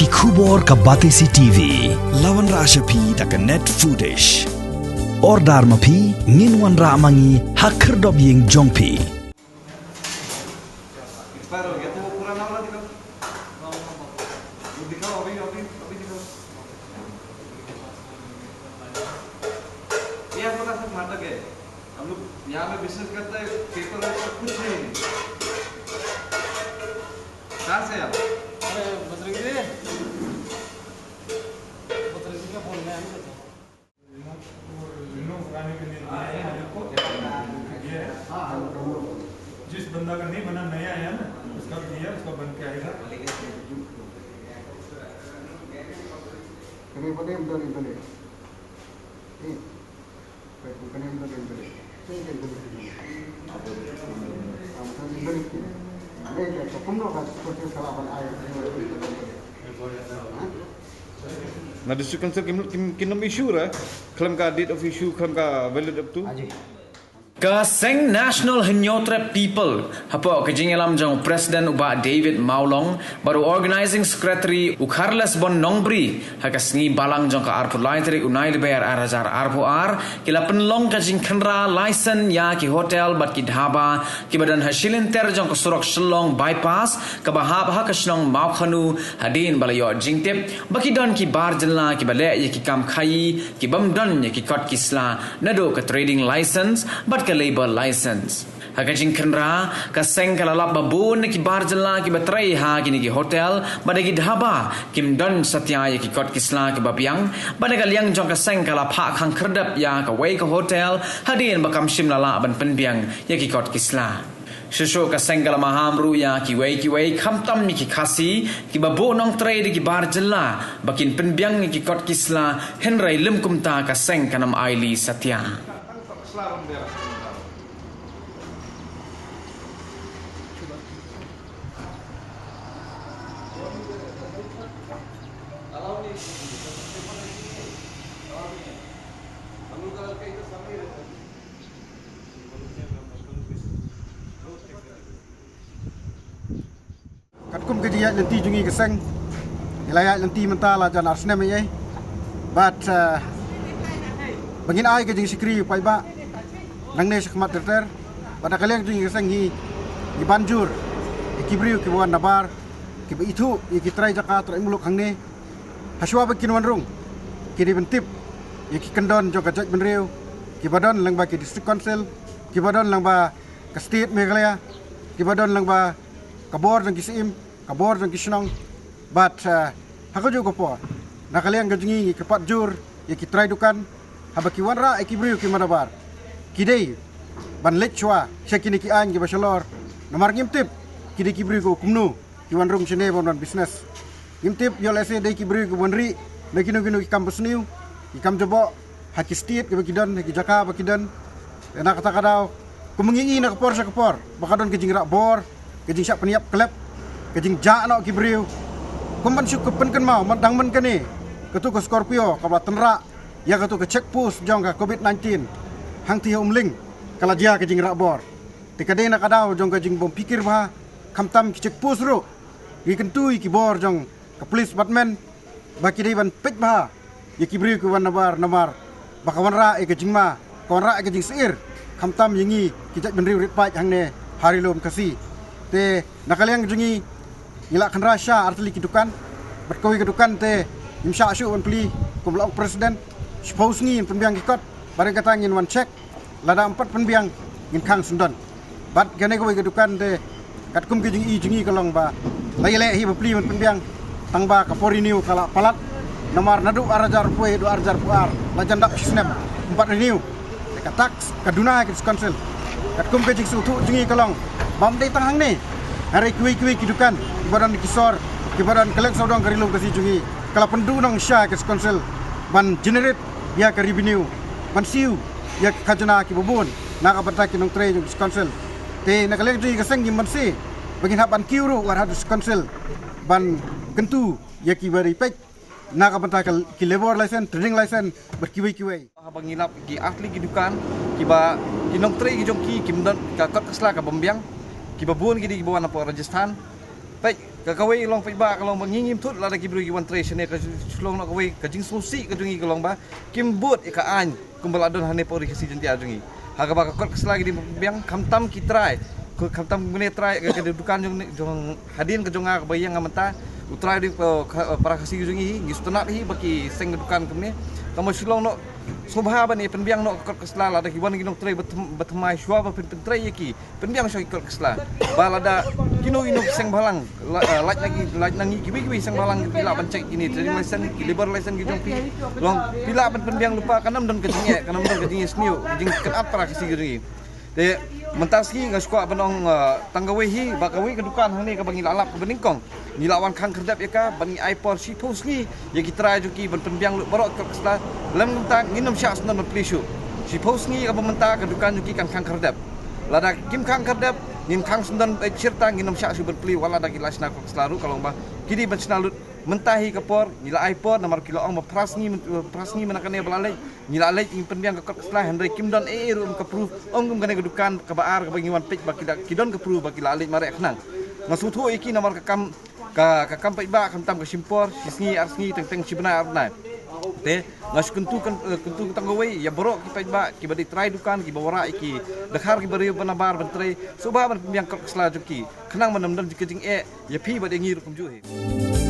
ki khubor ka Batesi TV lawan ra ashapi tak net footage ordar mapi nginwan ra mangi hakher dob yeng jongpi हम लोग यहाँ में बिजनेस करते हैं, paper vapour कुछ नहीं। कहाँ से आप? अरे बजरंगी का फोन में जिस बंदा का नहीं बना नया है ना उसका दिया उसका बन के आएगा Nah, di sekitar kita isu lah, klaim ka date of issue, klaim ka valid up to. Kaseng National Hanyotre People hapo kejingelam jong Presiden uba David Maulong baru Organizing Secretary Carles Bon Nongbri hakasngi balang jong ka arpu lain teri unai lebayar arajar arpu kila penlong kajing kenra license ya ki hotel bat ki dhaba ki badan hasilin ter jong ka surok shelong bypass ka bahab ha kasnong mau khanu hadin balayo jingtip baki don ki bar jela ki bale ye ki kam khai ki bam don ye ki kot kisla nado ka trading license bat labor license hakajing kenra kaseng kalalap babun ki barjala ki batrai ha kini ki hotel badagi dhaba kim don satya ya ki kot kisla ki babiang badaga liang jong kaseng kala pha khang kherdap ya ka wei ka hotel hadin bakam shimlala ban penbiang ya ki kot kisla Shusho kaseng kala mahamru ya ki wei khamtam ni ki khasi ki babo nong trai de ki barjala bakin penbiang ni ki kot kisla henrai lem kumta kaseng kanam aili satya Katkum kejiat nanti jungi keseng Ilayat nanti mentala jan arsnem ye But Bangin ai kejing sikri pai ba Nang ne sekmat terter Pada kalian jungi keseng hi banjur Ikibriu ki buan nabar Ki ba itu ki trai jaka trai muluk hang ne Haswa ba kinwan rung Ki di bentip ki kendon jo gajak benriu Ki badon lang ba ki district council Ki badon lang ba ka state Meghalaya Ki badon lang ba kabor dan kisim kabor dan kisnong but hako juga po nakaliang gajingi kepat jur ya ki try dukan habaki wanra ekibriu ki manabar kidei ban lechwa sekini ki an ki basalor namar ngimtip kidei kibriu ko kumnu ki wanrum sine bon business ngimtip yo lese dei kibriu ko bonri nakino ki kampus new ki kam jobo haki state ki bakidon haki jaka bakidon enak kata kadau kumengi nak por sa kapor bakadon gajing rak bor kejing siap peniap klub kejing jak nak kibriu kumban syuk kepenken mau mandang men kene ketu ke Scorpio ka tenra ya ketu ke check post jong ka COVID-19 hang ti umling kala dia kejing rak bor tikade nak kadau jong kejing bom pikir bah kamtam ki check post ro ki kentui ki bor jong ka police department baki dei ban pej bah ya kibriu ku wan nabar namar bakawan ra e kejing ma kon ra e kejing seir kamtam yingi ki jak benriu rit paj hang ne hari lom kasi te nakaliang jungi ilakan rasya artli kidukan berkoi kidukan te imsya asyu wan pli kumlauk presiden suppose ni pembiang ikot bareng kata ngin wan check lada 4 pembiang ngin kang sundon bat gane koi kidukan te katkum ki jungi kalong ba laile hi bapli wan pembiang tangba kapori niu kala palat nomor nadu arajar pue do arajar puar lajan dak sinem 4 niu katak kaduna ki council katkum ki jungi kalong bam dei tanghang ni hari kui kidukan kibaran kisor kibaran kelek saudang karilu kasi jungi kala pendu nang sya ke council ban generate ya ke revenue ban siu ya kajana ki bubun na ka bata ki nang tre jung council te na kelek jungi kaseng gim ban si bagin haban kiuru war hadu council ban kentu ya ki bari pek na ka bata ki labor license trading license berkiwi Habang ngilap ki ahli kidukan kiba kinong tre ki jong ki kimdan ka kot kasla ka bombiang ki babun ki di bawan apa Rajasthan baik Kakawai long pai ba kalong mangingim tut la ki bru ki wan tre sene ka slong nak kawai ka jing susi ka jungi kalong ba kim but ka an kumbal adon hane pori kasi janti ajungi haga ba ka kot selagi di biang kamtam ki try ko kamtam mene try ka dukan jong hadin ka jonga ka bayang amanta utrai di para kasi jungi gistunak hi baki seng dukan kemne kamu slong no sobha ba ni penbiang no kot kesla la ki wan ginong try batmai shwa ba try ki penbiang sho kot kesla balada kino seng balang laj nangi kibi seng balang pila pancek ini training lesson labor lesson ki jong pi long pila penbiang lupa kanam don kejinge sniu jing kenap para kasi gini de mentaski ngasukwa banong tanggawehi bakawi kedukan hani ka bangi lalap beningkong nilawan khang kerdap ya ka bangi aipor si posni ya kita juki penbiang lu barok ke kesla lam tang nginum syak snon plishu si posni ka pementa kedukan juki kan khang kerdap lada kim khang kerdap nin khang sundan cerita nginum syak su berpli wala da gilasna ko selaru kalau bah kidi bersnalut mentahi kapor nila aipor namar kilo ong prasni menakane belalai nila alai ing penbiang ka kesla Henry Kim Don rum ka proof ong gum kane kedukan ka baar ka bangiwan pik baki kidon ka proof baki lalai mare khnang masuthu iki namar ka kam pai ba kam tam ka simpor sisngi arsngi teng sibna arna te kuntu tanggawai ya borok ki pai ba ki badi try dukan ki bawara iki dakhar ki bari banabar bentre subha ban pembiang ka kesla juki khnang manam dan jikijing ya pi badi ngir kum ju he